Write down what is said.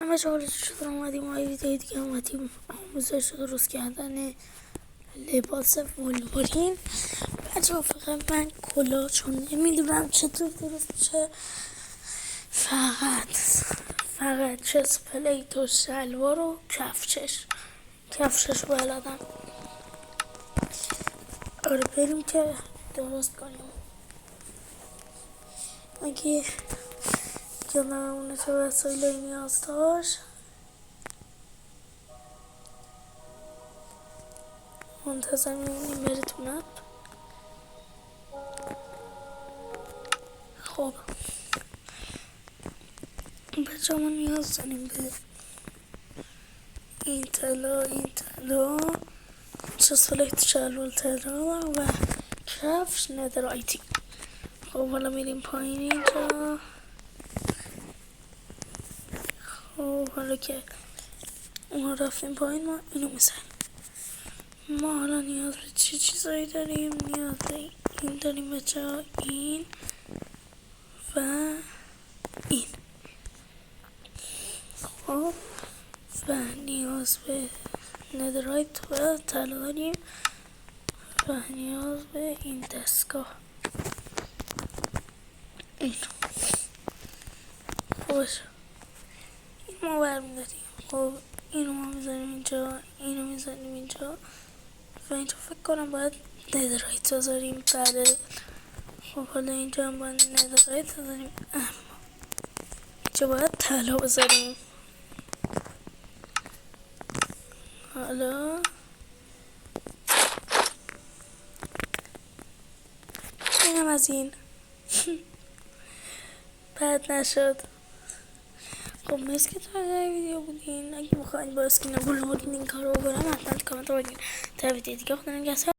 همه چهارش شد اومدیم و ویدیو دیگه اومدیم آموزش درست کردن لباس ولورین. بچه ها فقط من کلا چون نمیدونم چطور درست میشه، فقط چست پلیت و شلوار و کفشش بلدم. آره بریم که درست کنیم. اگه یادمونه چه وسایلی نیاز داشت. منتظر میمونیم بره تو نت. خب بچه ما نیاز داریم به این طلا چسپلیت شلوار طلا و کفش ندرایتی. خب حالا میریم پایین اینجا. خب حالا که ما رفتیم پایین ما اینو میزنیم. ما حالا نیاز به چه چیزایی داریم؟ نیاز به این داریم بچه ها، این و این. خب و نیاز به ندرایت و طلا داریم و نیاز به این دستگاه. این خوش این ما برمیداریم. خب اینو ما میزنیم اینجا، اینو میزنیم اینجا و اینجا فکر کنم باید ندرایت بذاریم. بعد خب حالا اینجا هم باید ندرایت بذاریم، اما اینجا باید طلا بذاریم. حالا اینم از این بد نشد. خب مرسی که تا ویدیو بودین. اگه میخواین با اسکین ولورین این کار رو بکنم حتما کامنت رو بگین. تا ویدیو دیگه خدا نگهدار.